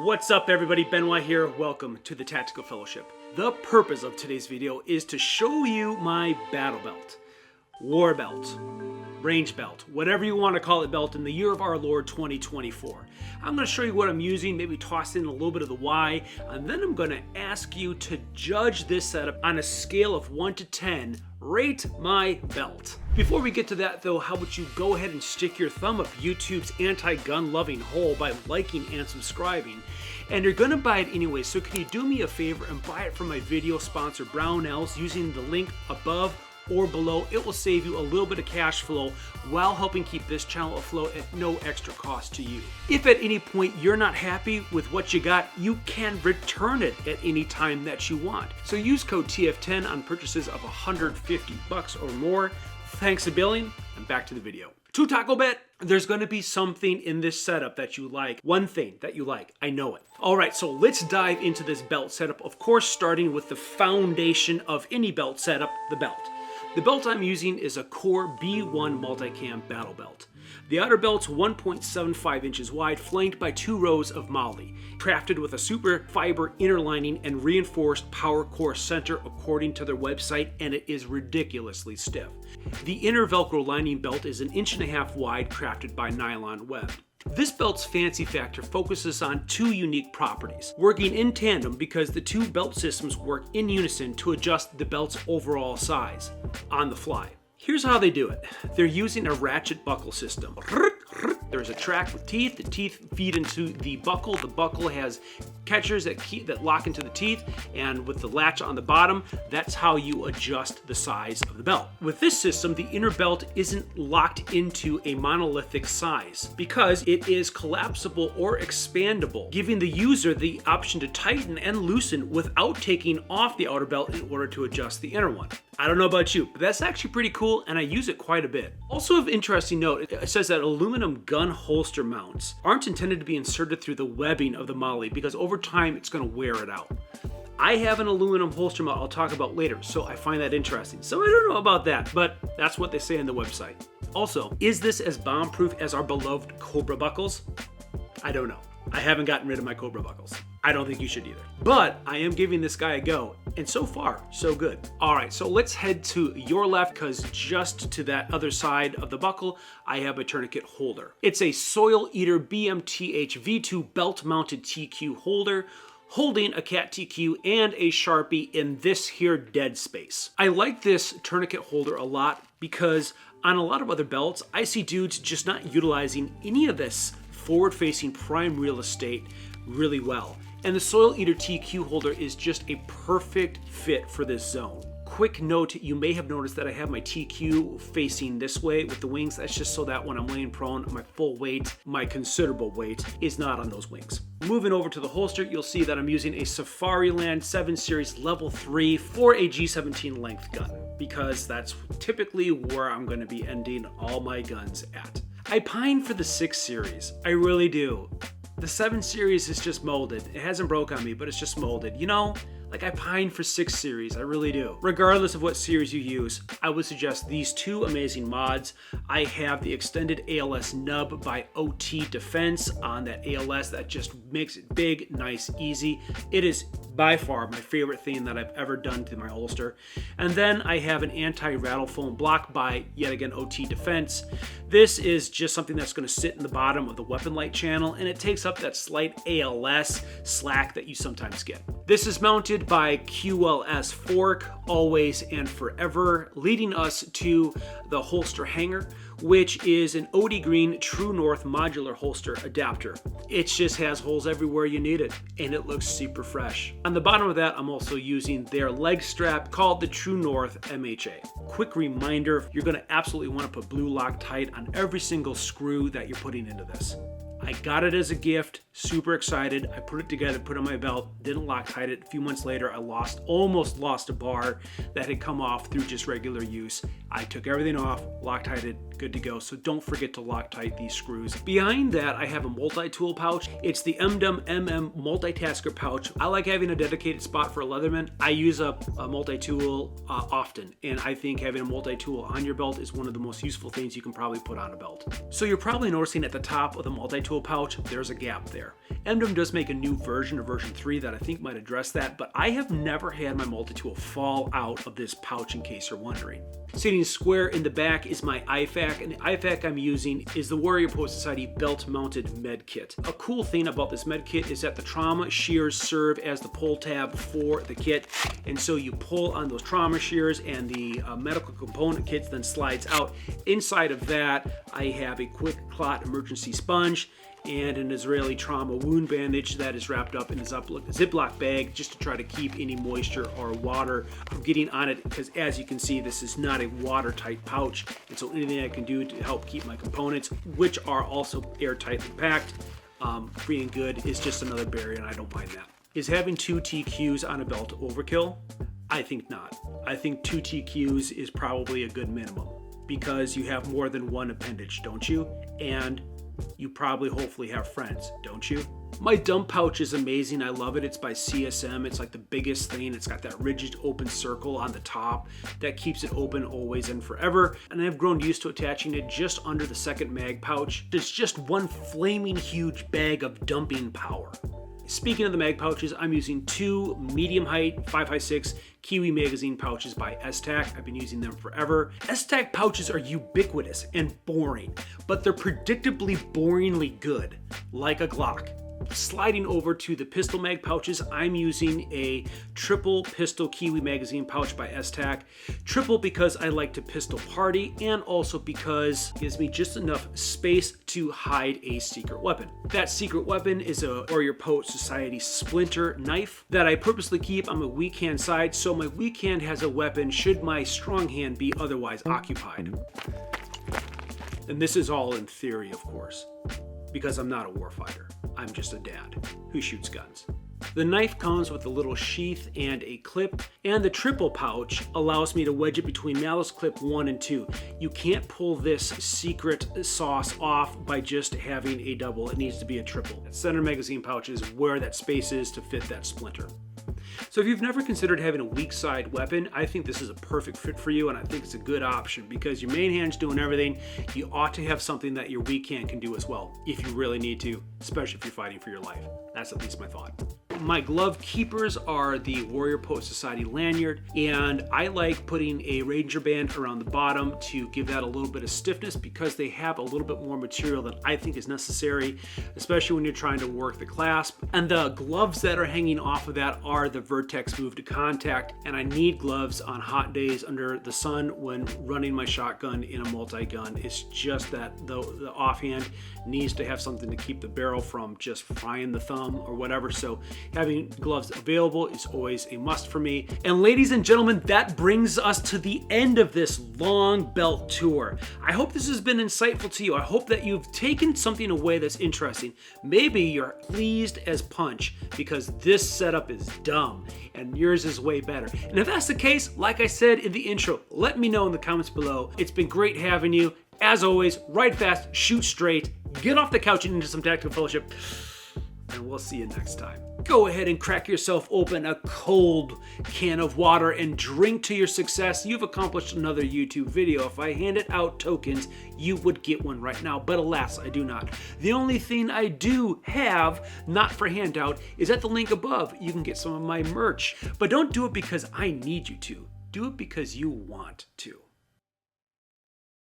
What's up everybody, Benwa here. Welcome to the Tactical Fellowship. The purpose of today's video is to show you my battle belt, war belt, range belt, whatever you want to call it belt in the year of our Lord 2024. I'm going to show you what I'm using, maybe toss in a little bit of the why, and then I'm going to ask you to judge this setup on a scale of 1 to 10. Rate my belt. Before we get to that though, how about you go ahead and stick your thumb up YouTube's anti-gun loving hole by liking and subscribing. And you're gonna buy it anyway, so can you do me a favor and buy it from my video sponsor Brownells using the link above or below. It will save you a little bit of cash flow while helping keep this channel afloat at no extra cost to you. If at any point you're not happy with what you got, you can return it at any time that you want. So use code TF10 on purchases of $150 or more. Thanks to billing, and back to the video. To tackle bet, there's going to be something in this setup that you like. One thing that you like, I know it. All right, so let's dive into this belt setup. Of course, starting with the foundation of any belt setup, the belt. The belt I'm using is a Core B1 multicam battle belt. The outer belt's 1.75 inches wide, flanked by 2 rows of moly, crafted with a super fiber inner lining and reinforced power core center according to their website, and it is ridiculously stiff. The inner Velcro lining belt is 1.5 inches wide, crafted by nylon web. This belt's fancy factor focuses on 2 unique properties, working in tandem because the 2 belt systems work in unison to adjust the belt's overall size on the fly. Here's how they do it. They're using a ratchet buckle system. There's a track with teeth. The teeth feed into the buckle. The buckle has catchers that lock into the teeth, and with the latch on the bottom, that's how you adjust the size of the belt. With this system, the inner belt isn't locked into a monolithic size because it is collapsible or expandable, giving the user the option to tighten and loosen without taking off the outer belt in order to adjust the inner one. I don't know about you, but that's actually pretty cool, and I use it quite a bit. Also of interesting note, it says that aluminum gun holster mounts aren't intended to be inserted through the webbing of the moly because over time it's going to wear it out. I have an aluminum holster mount I'll talk about later, so I find that interesting. So I don't know about that, but that's what they say on the website. Also, is this as bomb-proof as our beloved Cobra buckles? I don't know. I haven't gotten rid of my Cobra buckles. I don't think you should either. But I am giving this guy a go, and so far, so good. All right, so let's head to your left, because just to that other side of the buckle, I have a tourniquet holder. It's a Soil Eater BMTH V2 belt-mounted TQ holder, holding a Cat TQ and a Sharpie in this here dead space. I like this tourniquet holder a lot because on a lot of other belts, I see dudes just not utilizing any of this forward-facing prime real estate really well. And the Soil Eater TQ holder is just a perfect fit for this zone. Quick note, you may have noticed that I have my TQ facing this way with the wings. That's just so that when I'm laying prone, my full weight, my considerable weight, is not on those wings. Moving over to the holster, you'll see that I'm using a Safariland 7 Series Level 3 for a G17 length gun, because that's typically where I'm going to be ending all my guns at. I pine for the 6 Series, I really do. The 7 Series is just molded. It hasn't broke on me, but it's just molded. You know, like I pine for 6 Series, I really do. Regardless of what series you use, I would suggest these 2 amazing mods. I have the extended ALS nub by OT Defense on that ALS that just makes it big, nice, easy. It is by far my favorite thing that I've ever done to my holster. And then I have an anti-rattle foam block by, yet again, OT Defense. This is just something that's going to sit in the bottom of the weapon light channel, and it takes up that slight ALS slack that you sometimes get. This is mounted by QLS Fork, always and forever, leading us to the holster hanger, which is an OD Green True North modular holster adapter. It just has holes everywhere you need it, and it looks super fresh. On the bottom of that, I'm also using their leg strap called the True North MHA. Quick reminder, you're going to absolutely want to put blue Loctite on every single screw that you're putting into this. I got it as a gift, super excited. I put it together, put it on my belt, didn't Loctite it. A few months later, I almost lost a bar that had come off through just regular use. I took everything off, Loctite it, good to go. So don't forget to Loctite these screws. Behind that, I have a multi-tool pouch. It's the Emdom multitasker pouch. I like having a dedicated spot for a Leatherman. I use a multi-tool often, and I think having a multi-tool on your belt is one of the most useful things you can probably put on a belt. So you're probably noticing at the top of the multi-tool Multitool pouch, there's a gap there. Emdom does make a new version, version 3, that I think might address that, but I have never had my Multitool fall out of this pouch, in case you're wondering. Sitting square in the back is my IFAK, and the IFAK I'm using is the Warrior Post Society belt-mounted med kit. A cool thing about this med kit is that the trauma shears serve as the pull tab for the kit, and so you pull on those trauma shears and the medical component kit then slides out. Inside of that, I have a quick clot emergency sponge and an Israeli trauma wound bandage that is wrapped up in a Ziploc bag just to try to keep any moisture or water from getting on it, because as you can see, this is not a watertight pouch, and so anything I can do to help keep my components, which are also airtightly packed, free and good, is just another barrier, and I don't mind that. Is having 2 TQs on a belt overkill? I think not. I think 2 TQs is probably a good minimum, because you have more than one appendage, don't you? And you probably hopefully have friends, don't you? My dump pouch is amazing. I love it. It's by CSM. It's like the biggest thing. It's got that rigid open circle on the top that keeps it open always and forever. And I've grown used to attaching it just under the second mag pouch. It's just one flaming huge bag of dumping power. Speaking of the mag pouches, I'm using 2 medium height 5.6 Kiwi magazine pouches by Esstac. I've been using them forever. Esstac pouches are ubiquitous and boring, but they're predictably boringly good, like a Glock. Sliding over to the pistol mag pouches, I'm using a triple pistol Kiwi magazine pouch by Esstac. Triple because I like to pistol party, and also because it gives me just enough space to hide a secret weapon. That secret weapon is a Warrior Post Society Splinter knife that I purposely keep on my weak hand side, so my weak hand has a weapon should my strong hand be otherwise occupied. And this is all in theory, of course, because I'm not a warfighter. I'm just a dad who shoots guns. The knife comes with a little sheath and a clip, and the triple pouch allows me to wedge it between malice clip 1 and 2. You can't pull this secret sauce off by just having a double. It needs to be a triple. That center magazine pouch is where that space is to fit that splinter. So if you've never considered having a weak side weapon, I think this is a perfect fit for you, and I think it's a good option because your main hand's doing everything. You ought to have something that your weak hand can do as well, if you really need to, especially if you're fighting for your life. That's at least my thought. My glove keepers are the Warrior Post Society lanyard, and I like putting a Ranger band around the bottom to give that a little bit of stiffness because they have a little bit more material than I think is necessary, especially when you're trying to work the clasp. And the gloves that are hanging off of that are the Vertx Move to Contact, and I need gloves on hot days under the sun when running my shotgun in a multi-gun. It's just that the offhand needs to have something to keep the barrel from just frying the thumb or whatever, so having gloves available is always a must for me. And ladies and gentlemen, that brings us to the end of this long belt tour. I hope this has been insightful to you. I hope that you've taken something away that's interesting. Maybe you're pleased as punch because this setup is dumb and yours is way better. And if that's the case, like I said in the intro, let me know in the comments below. It's been great having you. As always, ride fast, shoot straight, get off the couch and into some tactical fellowship, and we'll see you next time. Go ahead and crack yourself open a cold can of water and drink to your success. You've accomplished another YouTube video. If I handed out tokens, you would get one right now, but alas, I do not. The only thing I do have, not for handout, is at the link above. You can get some of my merch, but don't do it because I need you to. Do it because you want to.